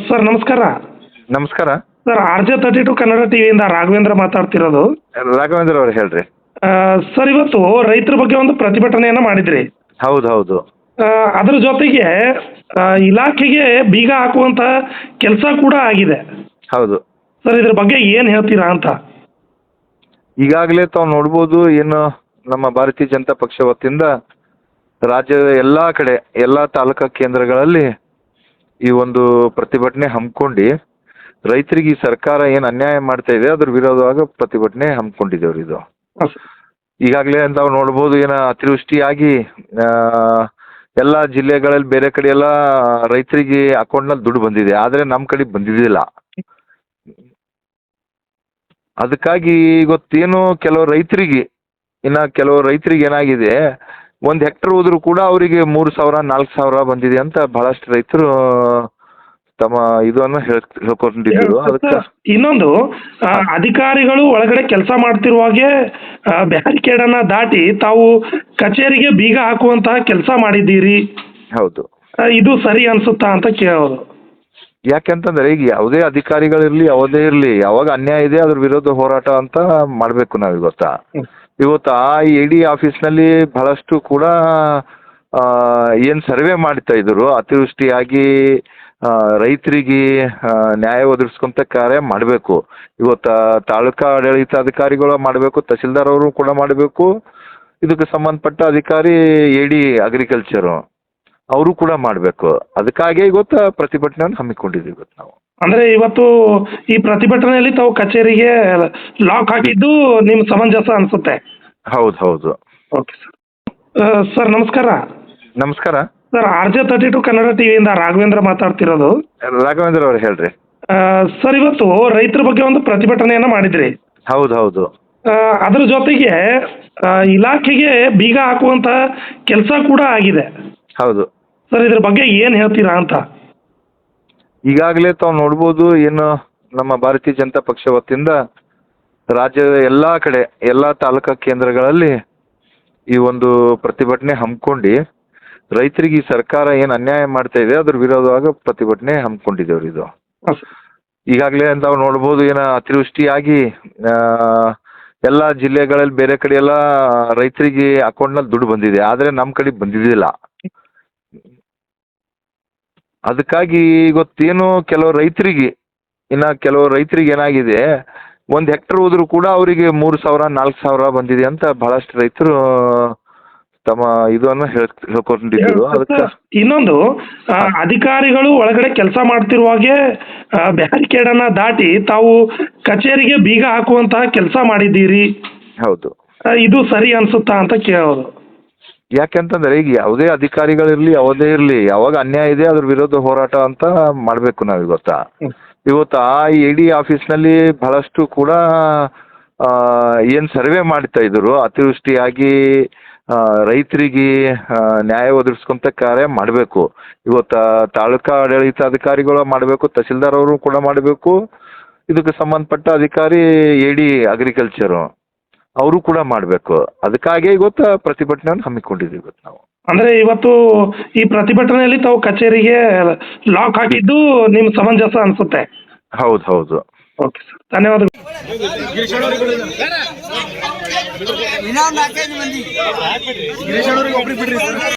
Sir ನಮಸ್ಕಾರ. ನಮಸ್ಕಾರ. Sir RJ32 Kannada ಟಿವಿಯಿಂದ Raghavendra ಮಾತಾಡ್ತಿರೋದು. ರಾಘವೇಂದ್ರ ಅವ್ರು ಹೇಳ್ರಿ. ಸರ್ ಇವತ್ತು ರೈತರ ಬಗ್ಗೆ ಒಂದು ಪ್ರತಿಭಟನೆಯನ್ನು ಮಾಡಿದ್ರಿ. ಹೌದು ಹೌದು. ಅದ್ರ ಜೊತೆಗೆ ಇಲಾಖೆಗೆ ಬೀಗ ಹಾಕುವಂತ ಕೆಲಸ ಕೂಡ ಆಗಿದೆ. ಹೌದು ಸರ್ ಇದ್ರ ಬಗ್ಗೆ ಏನು ಹೇಳ್ತೀರಾ ಅಂತ. ಈಗಾಗಲೇ ತಾವು ನೋಡ್ಬೋದು, ಏನು ನಮ್ಮ ಭಾರತೀಯ ಜನತಾ ಪಕ್ಷ ವತಿಯಿಂದ ರಾಜ್ಯದ ಎಲ್ಲಾ ಕಡೆ ಎಲ್ಲಾ ತಾಲೂಕಾ ಕೇಂದ್ರಗಳಲ್ಲಿ ಈ ಒಂದು ಪ್ರತಿಭಟನೆ ಹಮ್ಮಿಕೊಂಡು ರೈತರಿಗೆ ಈ ಸರ್ಕಾರ ಏನು ಅನ್ಯಾಯ ಮಾಡ್ತಾ ಇದೆ ಅದ್ರ ವಿರೋಧವಾಗಿ ಪ್ರತಿಭಟನೆ ಹಮ್ಮಿಕೊಂಡಿದ್ದೇವ್ರಿ. ಇದು ಈಗಾಗಲೇ ತಾವು ನೋಡ್ಬೋದು, ಏನ ಅತಿವೃಷ್ಟಿಯಾಗಿ ಎಲ್ಲ ಜಿಲ್ಲೆಗಳಲ್ಲಿ ಬೇರೆ ಕಡೆ ಎಲ್ಲ ರೈತರಿಗೆ ಅಕೌಂಟ್ನಲ್ಲಿ ದುಡ್ಡು ಬಂದಿದೆ, ಆದರೆ ನಮ್ಮ ಕಡೆ ಬಂದಿದ್ದಿಲ್ಲ. ಅದಕ್ಕಾಗಿ ಇವತ್ತೇನು ಕೆಲವು ರೈತರಿಗೆ ಏನಾಗಿದೆ, 1 ಹೆಕ್ಟರ್ ಹೋದ್ರು ಕೂಡ ಅವರಿಗೆ 3,000 4,000 ಬಂದಿದೆ ಅಂತ ಬಹಳಷ್ಟು ರೈತರು ತಮ್ಮ ಇದನ್ನು ಹೇಳ್ಕೊಂಡಿದ್ರು. ಅದಕ್ಕೆ ಇನ್ನೊಂದು ಅಧಿಕಾರಿಗಳು ಒಳಗಡೆ ಕೆಲಸ ಮಾಡ್ತಿರುವಾಗೆ ಬ್ಯಾರಿಕೇಡ್ ಅನ್ನ ದಾಟಿ ತಾವು ಕಚೇರಿಗೆ ಬೀಗ ಹಾಕುವಂತಹ ಕೆಲಸ ಮಾಡಿದ್ದೀರಿ. ಹೌದು, ಇದು ಸರಿ ಅನ್ಸುತ್ತಾ ಅಂತ ಕೇಳೋದು. ಯಾಕೆಂತಂದ್ರೆ ಈಗ ಯಾವುದೇ ಅಧಿಕಾರಿಗಳಿರ್ಲಿ ಯಾವುದೇ ಇರ್ಲಿ, ಯಾವಾಗ ಅನ್ಯಾಯ ಇದೆ ಅದ್ರ ವಿರೋಧ ಹೋರಾಟ ಅಂತ ಮಾಡ್ಬೇಕು ನಾವು. ಇವತ್ತು ಆ AD ಆಫೀಸ್ನಲ್ಲಿ ಬಹಳಷ್ಟು ಕೂಡ ಏನು ಸರ್ವೆ ಮಾಡ್ತಾ ಇದ್ರು, ಅತಿವೃಷ್ಟಿಯಾಗಿ ರೈತರಿಗೆ ನ್ಯಾಯ ಒದಗಿಸ್ಕೊಂತ ಕಾರ್ಯ ಮಾಡಬೇಕು. ಇವತ್ತು ತಾಲೂಕಾ ಆಡಳಿತಾಧಿಕಾರಿಗಳು ಮಾಡಬೇಕು, ತಹಸೀಲ್ದಾರ್ ಅವರು ಕೂಡ ಮಾಡಬೇಕು, ಇದಕ್ಕೆ ಸಂಬಂಧಪಟ್ಟ ಅಧಿಕಾರಿ AD ಅಗ್ರಿಕಲ್ಚರು ಅವರು ಕೂಡ ಮಾಡಬೇಕು. ಅದಕ್ಕಾಗಿ ಇವತ್ತು ಪ್ರತಿಭಟನೆಯನ್ನು ಹಮ್ಮಿಕೊಂಡಿದ್ದೀವಿ ಇವತ್ತು ನಾವು. ಅಂದ್ರೆ ಇವತ್ತು ಈ ಪ್ರತಿಭಟನೆಯಲ್ಲಿ ತಾವು ಕಚೇರಿಗೆ ಲಾಕ್ ಹಾಕಿದ್ದು ನಿಮ್ ಸಮಂಜಸ ಅನ್ಸುತ್ತೆ. ಹೌದು ಹೌದು. Okay sir. ಸರ್ ನಮಸ್ಕಾರ. ನಮಸ್ಕಾರ. ಸರ್ RJ32 ಕನ್ನಡ ಟಿವಿಯಿಂದ ರಾಘವೇಂದ್ರ ಮಾತಾಡ್ತಿರೋದು. ರಾಘವೇಂದ್ರ ಅವ್ರು ಹೇಳ್ರಿ. ಸರ್ ಇವತ್ತು ರೈತರ ಬಗ್ಗೆ ಒಂದು ಪ್ರತಿಭಟನೆಯನ್ನು ಮಾಡಿದ್ರಿ. ಹೌದು ಹೌದು. ಅದ್ರ ಜೊತೆಗೆ ಇಲಾಖೆಗೆ ಬೀಗ ಹಾಕುವಂತ ಕೆಲಸ ಕೂಡ ಆಗಿದೆ. ಹೌದು. ಸರ್ ಇದ್ರ ಬಗ್ಗೆ ಏನು ಹೇಳ್ತೀರಾ ಅಂತ. ಈಗಾಗಲೇ ತಾವು ನೋಡ್ಬೋದು, ಏನು ನಮ್ಮ ಭಾರತೀಯ ಜನತಾ ಪಕ್ಷ ವತಿಯಿಂದ ರಾಜ್ಯದ ಎಲ್ಲಾ ಕಡೆ ಎಲ್ಲಾ ತಾಲೂಕಾ ಕೇಂದ್ರಗಳಲ್ಲಿ ಈ ಒಂದು ಪ್ರತಿಭಟನೆ ಹಮ್ಮಿಕೊಂಡು ರೈತರಿಗೆ ಈ ಸರ್ಕಾರ ಏನು ಅನ್ಯಾಯ ಮಾಡ್ತಾ ಇದೆ ಅದ್ರ ವಿರೋಧವಾಗಿ ಪ್ರತಿಭಟನೆ ಹಮ್ಮಿಕೊಂಡಿದ್ದೇವ್ರಿ. ಇದು ಈಗಾಗಲೇ ತಾವು ನೋಡ್ಬೋದು, ಏನ ಅತಿವೃಷ್ಟಿಯಾಗಿ ಎಲ್ಲ ಜಿಲ್ಲೆಗಳಲ್ಲಿ ಬೇರೆ ಕಡೆ ಎಲ್ಲ ರೈತರಿಗೆ ಅಕೌಂಟ್ನಲ್ಲಿ ದುಡ್ಡು ಬಂದಿದೆ, ಆದರೆ ನಮ್ಮ ಕಡೆ ಬಂದಿದ್ದಿಲ್ಲ. ಅದಕ್ಕಾಗಿ ಇವತ್ತೇನು ಕೆಲವು ರೈತರಿಗೆ ಏನಾಗಿದೆ, 1 ಹೆಕ್ಟರ್ ಹೋದ್ರು ಕೂಡ ಅವರಿಗೆ 3,000 4,000 ಬಂದಿದೆ ಅಂತ ಬಹಳಷ್ಟು ರೈತರು ತಮ್ಮ ಇದನ್ನು ಹೇಳ್ಕೊಂಡಿದ್ರು. ಅದಕ್ಕೆ ಇನ್ನೊಂದು ಅಧಿಕಾರಿಗಳು ಒಳಗಡೆ ಕೆಲಸ ಮಾಡ್ತಿರುವಾಗೆ ಬ್ಯಾರಿಕೇಡ್ ಅನ್ನ ದಾಟಿ ತಾವು ಕಚೇರಿಗೆ ಬೀಗ ಹಾಕುವಂತಹ ಕೆಲಸ ಮಾಡಿದ್ದೀರಿ. ಹೌದು, ಇದು ಸರಿ ಅನ್ಸುತ್ತಾ ಅಂತ ಕೇಳೋದು. ಯಾಕೆಂತಂದ್ರೆ ಈಗ ಯಾವುದೇ ಅಧಿಕಾರಿಗಳಿರ್ಲಿ ಯಾವುದೇ ಇರ್ಲಿ, ಯಾವಾಗ ಅನ್ಯಾಯ ಇದೆ ಅದ್ರ ವಿರೋಧ ಹೋರಾಟ ಅಂತ ಮಾಡ್ಬೇಕು ನಾವು. ಇವತ್ತು ಆ AD ಆಫೀಸ್ನಲ್ಲಿ ಬಹಳಷ್ಟು ಕೂಡ ಏನು ಸರ್ವೆ ಮಾಡ್ತಾ ಇದ್ರು, ಅತಿವೃಷ್ಟಿಯಾಗಿ ರೈತರಿಗೆ ನ್ಯಾಯ ಒದಗಿಸ್ಕೊಂತ ಕಾರ್ಯ ಮಾಡಬೇಕು. ಇವತ್ತು ತಾಲೂಕಾ ಆಡಳಿತಾಧಿಕಾರಿಗಳು ಮಾಡಬೇಕು, ತಹಸೀಲ್ದಾರ್ ಅವರು ಕೂಡ ಮಾಡಬೇಕು, ಇದಕ್ಕೆ ಸಂಬಂಧಪಟ್ಟ ಅಧಿಕಾರಿ AD ಅಗ್ರಿಕಲ್ಚರು ಅವರು ಕೂಡ ಮಾಡಬೇಕು. ಅದಕ್ಕಾಗಿ ಇವತ್ತು ಪ್ರತಿಭಟನೆಯನ್ನು ಹಮ್ಮಿಕೊಂಡಿದ್ದೀವಿ ಇವತ್ತು ನಾವು. ಅಂದ್ರೆ ಇವತ್ತು ಈ ಪ್ರತಿಭಟನೆಯಲ್ಲಿ ತಾವು ಕಚೇರಿಗೆ ಲಾಕ್ ಹಾಕಿದ್ದು ನಿಮ್ ಸಮಂಜಸ ಅನ್ಸುತ್ತೆ. ಹೌದು ಹೌದು. ಓಕೆ ಸರ್, ಧನ್ಯವಾದಗಳು.